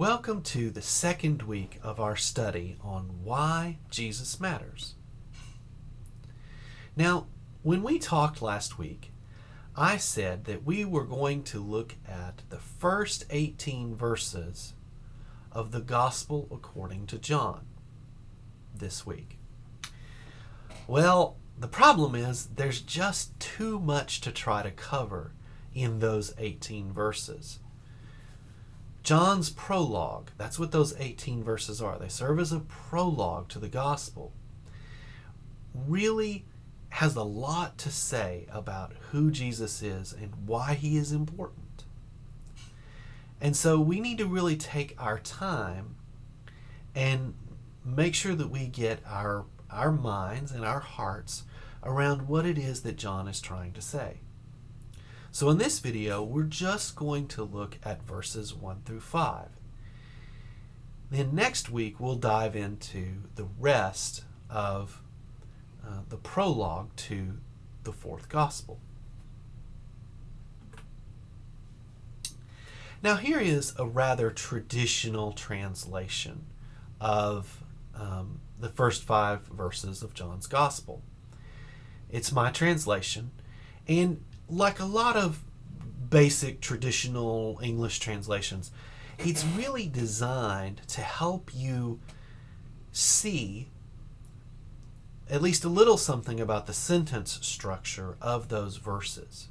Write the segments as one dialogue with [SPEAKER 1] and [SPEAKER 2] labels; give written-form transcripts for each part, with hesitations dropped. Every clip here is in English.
[SPEAKER 1] Welcome to the second week of our study on why Jesus matters. Now, when we talked last week, I said that we were going to look at the first 18 verses of the Gospel according to John this week. Well, the problem is there's just too much to try to cover in those 18 verses. John's prologue, that's what those 18 verses are. They serve as a prologue to the gospel. Really has a lot to say about who Jesus is and why he is important. And so we need to really take our time and make sure that we get our minds and our hearts around what it is that John is trying to say. So in this video, we're just going to look at verses 1 through 5. Then next week, we'll dive into the rest of the prologue to the fourth gospel. Now here is a rather traditional translation of the first 5 verses of John's gospel. It's my translation, and like a lot of basic traditional English translations, it's really designed to help you see at least a little something about the sentence structure of those verses,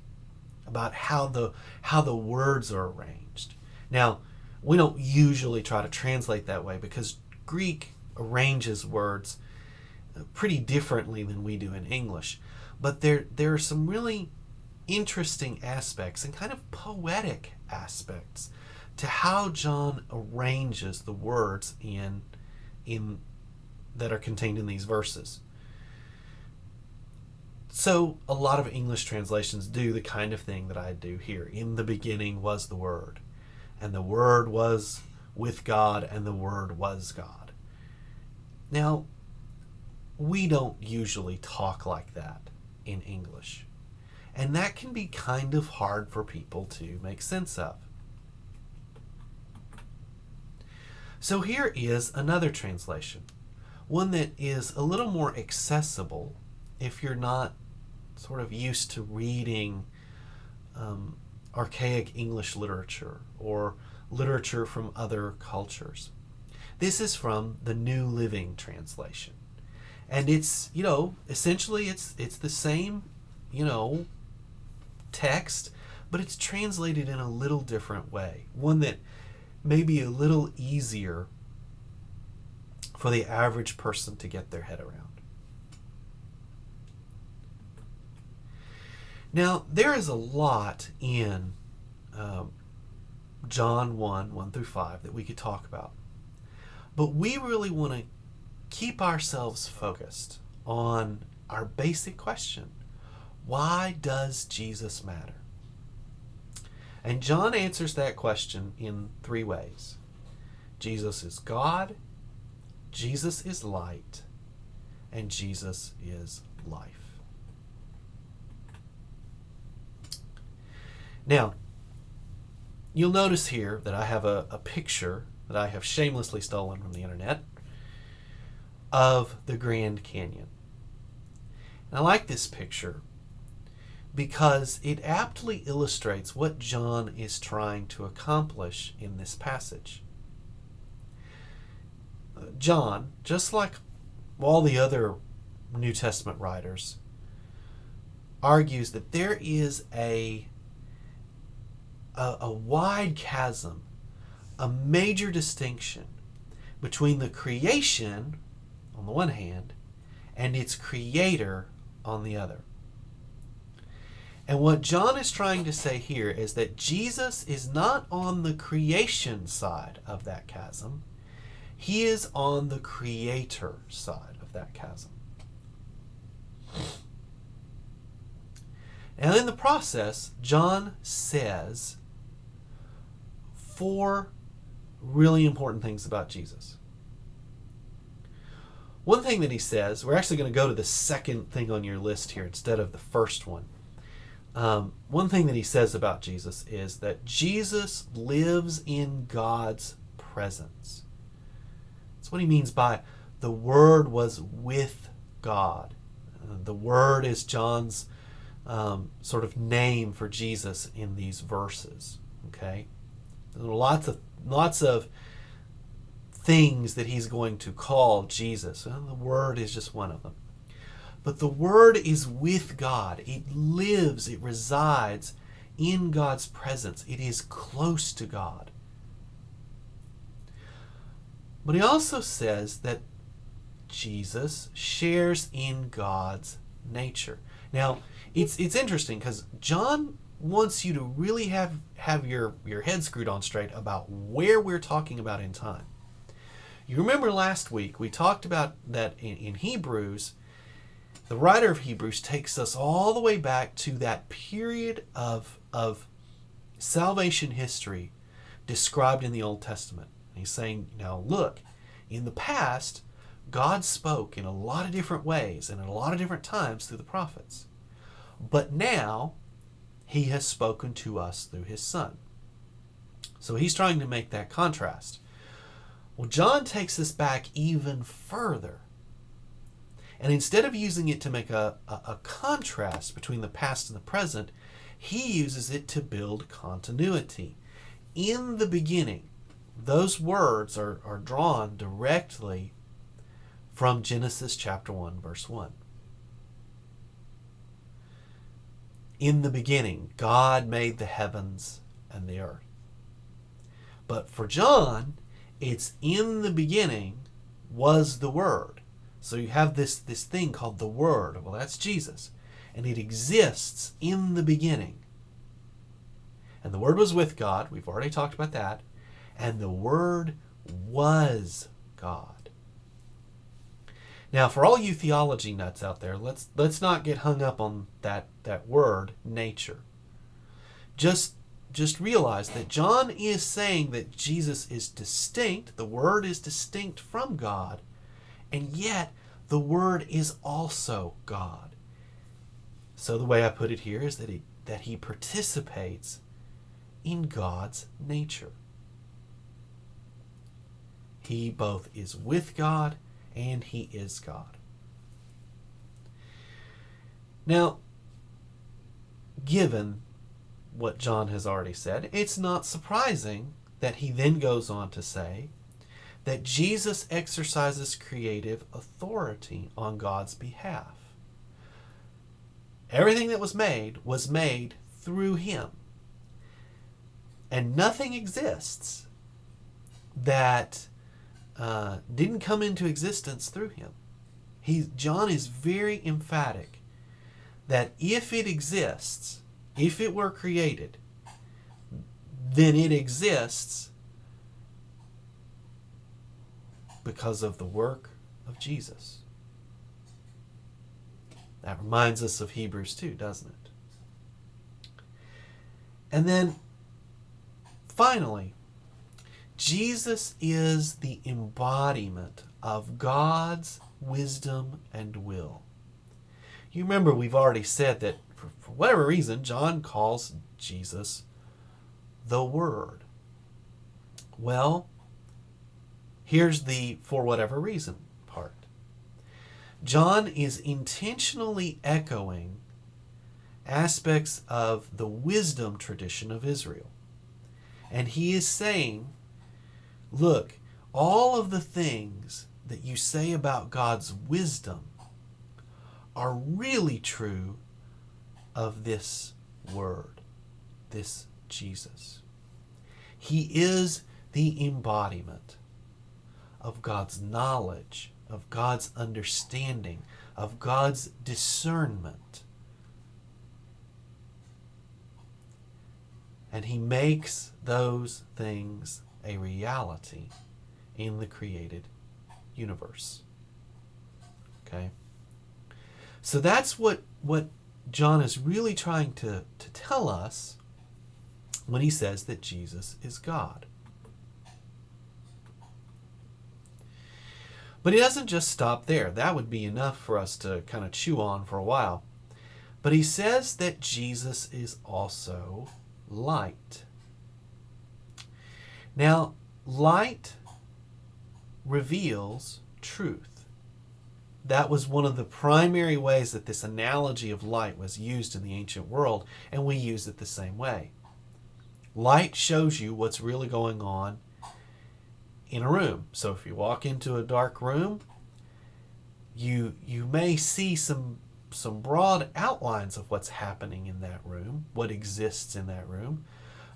[SPEAKER 1] about how the words are arranged. Now, we don't usually try to translate that way because Greek arranges words pretty differently than we do in English. But there are some really interesting aspects and kind of poetic aspects to how John arranges the words in that are contained in these verses. So a lot of English translations do the kind of thing that I do here. In the beginning was the Word, and the Word was with God, and the Word was God. Now, we don't usually talk like that in English. And that can be kind of hard for people to make sense of. So here is another translation, one that is a little more accessible if you're not sort of used to reading archaic English literature or literature from other cultures. This is from the New Living Translation. And it's, essentially it's the same, text, but it's translated in a little different way. One that may be a little easier for the average person to get their head around. Now, there is a lot in John 1 through 5 that we could talk about. But we really want to keep ourselves focused on our basic question. Why does Jesus matter? And John answers that question in 3 ways. Jesus is God, Jesus is light, and Jesus is life. Now, you'll notice here that I have a picture that I have shamelessly stolen from the internet of the Grand Canyon. And I like this picture because it aptly illustrates what John is trying to accomplish in this passage. John, just like all the other New Testament writers, argues that there is a wide chasm, a major distinction between the creation on the one hand and its creator on the other. And what John is trying to say here is that Jesus is not on the creation side of that chasm. He is on the creator side of that chasm. And in the process, John says 4 really important things about Jesus. One thing that he says, we're actually going to go to the second thing on your list here instead of the first one. One thing that he says about Jesus is that Jesus lives in God's presence. That's what he means by the Word was with God. The Word is John's sort of name for Jesus in these verses. Okay, there are lots of things that he's going to call Jesus. Well, the Word is just one of them. But the Word is with God. It lives, it resides in God's presence. It is close to God. But he also says that Jesus shares in God's nature. Now, it's interesting because John wants you to really have your head screwed on straight about where we're talking about in time. You remember last week we talked about that in Hebrews. The writer of Hebrews takes us all the way back to that period of salvation history described in the Old Testament. And he's saying, now look, in the past, God spoke in a lot of different ways and at a lot of different times through the prophets. But now, he has spoken to us through his Son. So he's trying to make that contrast. Well, John takes this back even further. And instead of using it to make a contrast between the past and the present, he uses it to build continuity. In the beginning, those words are drawn directly from Genesis chapter 1, verse 1. In the beginning, God made the heavens and the earth. But for John, it's in the beginning was the Word. So you have this thing called the Word. Well, that's Jesus. And it exists in the beginning. And the Word was with God. We've already talked about that. And the Word was God. Now, for all you theology nuts out there, let's not get hung up on that word, nature. Just realize that John is saying that Jesus is distinct, the Word is distinct from God, and yet the Word is also God. So the way I put it here is that he participates in God's nature. He both is with God and he is God. Now, given what John has already said, it's not surprising that he then goes on to say that Jesus exercises creative authority on God's behalf. Everything that was made through him. And nothing exists that didn't come into existence through him. John is very emphatic that if it exists, if it were created, then it exists because of the work of Jesus. That reminds us of Hebrews 2, doesn't it? And then, finally, Jesus is the embodiment of God's wisdom and will. You remember we've already said that for whatever reason, John calls Jesus the Word. Well, here's the for whatever reason part. John is intentionally echoing aspects of the wisdom tradition of Israel. And he is saying, look, all of the things that you say about God's wisdom are really true of this Word, this Jesus. He is the embodiment of God's knowledge, of God's understanding, of God's discernment. And he makes those things a reality in the created universe. Okay? So that's what John is really trying to tell us when he says that Jesus is God. But he doesn't just stop there. That would be enough for us to kind of chew on for a while. But he says that Jesus is also light. Now, Light reveals truth. That was one of the primary ways that this analogy of light was used in the ancient world, and we use it the same way. Light shows you what's really going on in a room. So if you walk into a dark room, you may see some broad outlines of what's happening in that room, what exists in that room.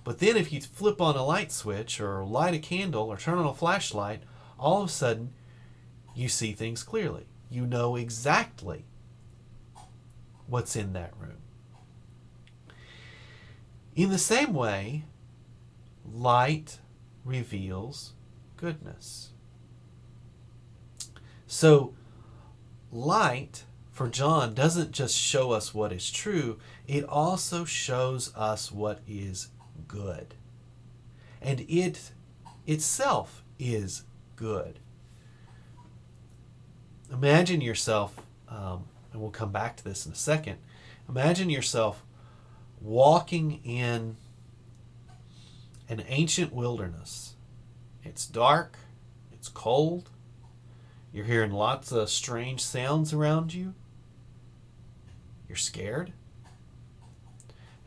[SPEAKER 1] But then if you flip on a light switch or light a candle or turn on a flashlight, all of a sudden you see things clearly. You know exactly what's in that room. In the same way, light reveals goodness. So, light for John doesn't just show us what is true, it also shows us what is good. And it itself is good. Imagine yourself, and we'll come back to this in a second, imagine yourself walking in an ancient wilderness. It's dark, it's cold, you're hearing lots of strange sounds around you, you're scared,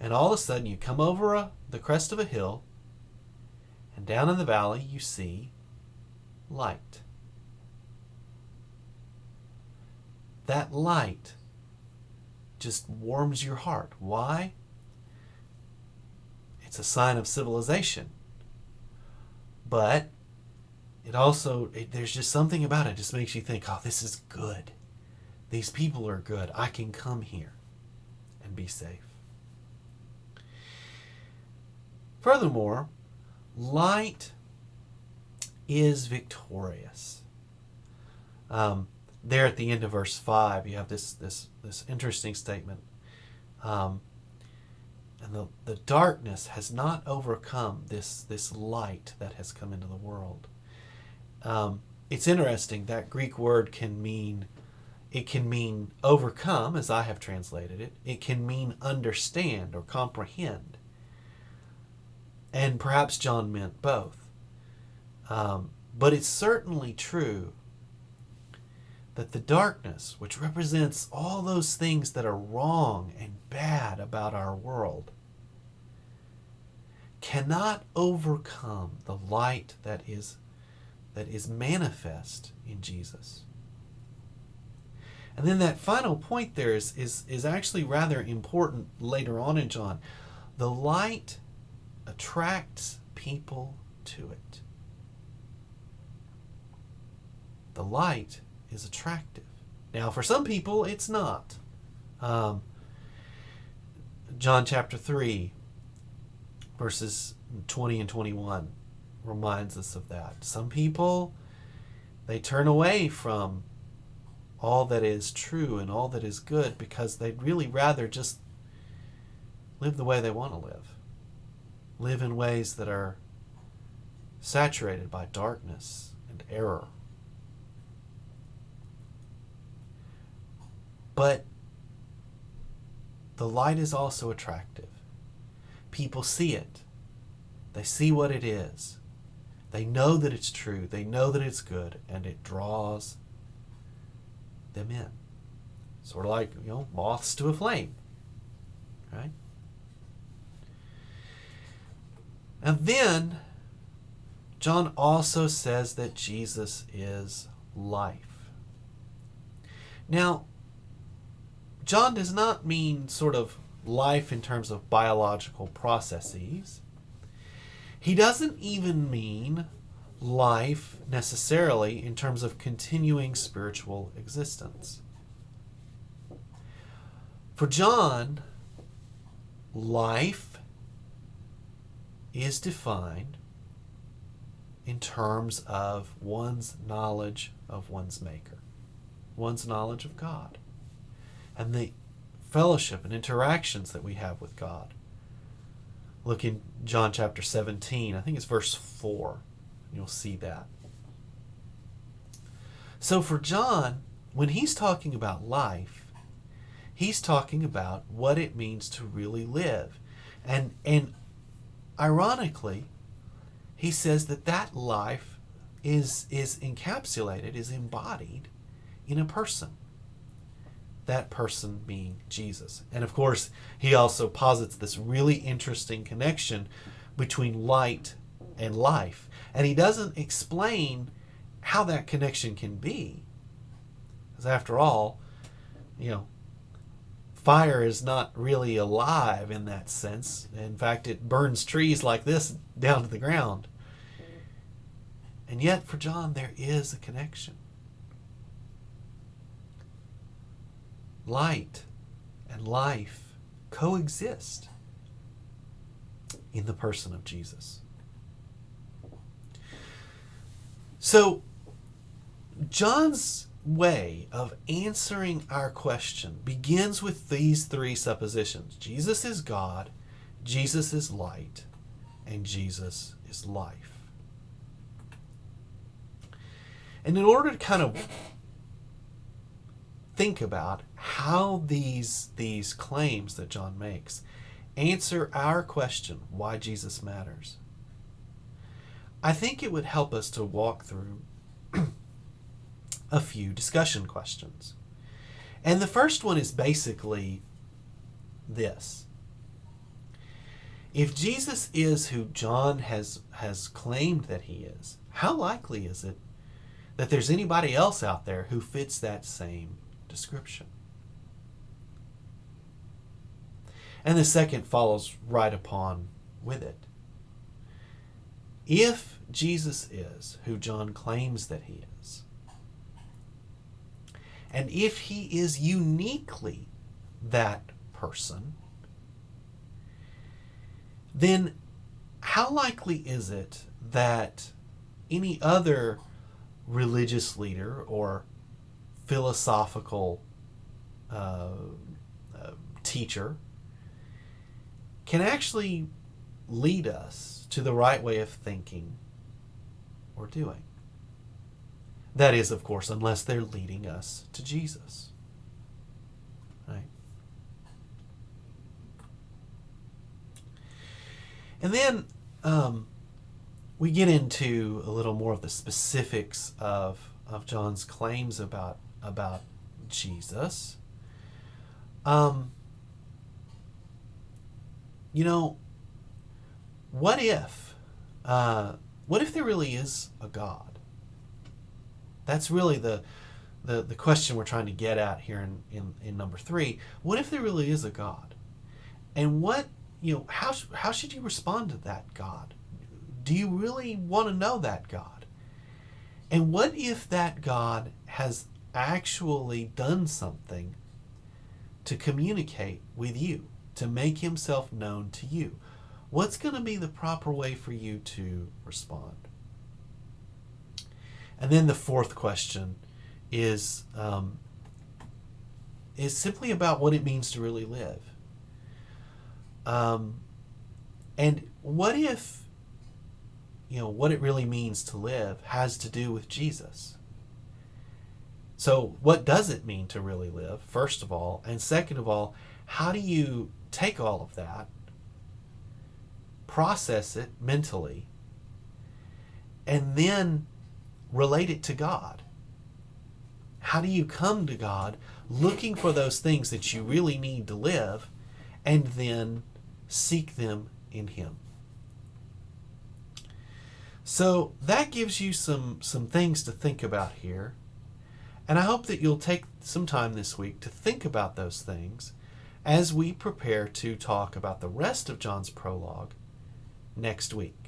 [SPEAKER 1] and all of a sudden you come over the crest of a hill, and down in the valley you see light. That light just warms your heart. Why? It's a sign of civilization. But it also, there's just something about it that just makes you think, oh, this is good. These people are good. I can come here and be safe. Furthermore, light is victorious. There at the end of verse 5, you have this interesting statement. And the darkness has not overcome this light that has come into the world. It's interesting, that Greek word can mean overcome, as I have translated it. It can mean understand or comprehend. And perhaps John meant both. But it's certainly true that the darkness, which represents all those things that are wrong and bad about our world, cannot overcome the light that is manifest in Jesus. And then that final point there is actually rather important later on in John. The light attracts people to it. The light is attractive. Now, for some people, it's not. John chapter 3, verses 20 and 21 reminds us of that. Some people, they turn away from all that is true and all that is good because they'd really rather just live the way they want to live. Live in ways that are saturated by darkness and error. But the light is also attractive. People see it. They see what it is. They know that it's true. They know that it's good, and it draws them in. Sort of like, moths to a flame. Right? And then John also says that Jesus is life. Now, John does not mean sort of life in terms of biological processes. He doesn't even mean life necessarily in terms of continuing spiritual existence. For John, life is defined in terms of one's knowledge of one's Maker, one's knowledge of God, and the fellowship and interactions that we have with God. Look in John chapter 17, I think it's verse 4, and you'll see that. So for John, when he's talking about life, he's talking about what it means to really live. And ironically, he says that that life is encapsulated, is embodied in a person. That person being Jesus. And of course, he also posits this really interesting connection between light and life. And he doesn't explain how that connection can be. Because after all, fire is not really alive in that sense. In fact, it burns trees like this down to the ground. And yet, for John, there is a connection. Light and life coexist in the person of Jesus. So, John's way of answering our question begins with these three suppositions. Jesus is God, Jesus is light, and Jesus is life. And in order to kind of think about how these claims that John makes answer our question, why Jesus matters, I think it would help us to walk through a few discussion questions. And the first one is basically this. If Jesus is who John has claimed that he is, how likely is it that there's anybody else out there who fits that same description? And the second follows right upon with it. If Jesus is who John claims that he is, and if he is uniquely that person, then how likely is it that any other religious leader or philosophical teacher can actually lead us to the right way of thinking or doing? That is, of course, unless they're leading us to Jesus. Right? And then we get into a little more of the specifics of John's claims about Jesus. What if there really is a God? That's really the question we're trying to get at here in number 3. What if there really is a God? And how should you respond to that God? Do you really want to know that God? And what if that God has actually done something to communicate with you, to make himself known to you? What's going to be the proper way for you to respond? And then the fourth question is simply about what it means to really live. And what if, what it really means to live has to do with Jesus? So what does it mean to really live, first of all? And second of all, how do you take all of that, process it mentally, and then relate it to God? How do you come to God looking for those things that you really need to live and then seek them in him? So that gives you some things to think about here. And I hope that you'll take some time this week to think about those things as we prepare to talk about the rest of John's prologue next week.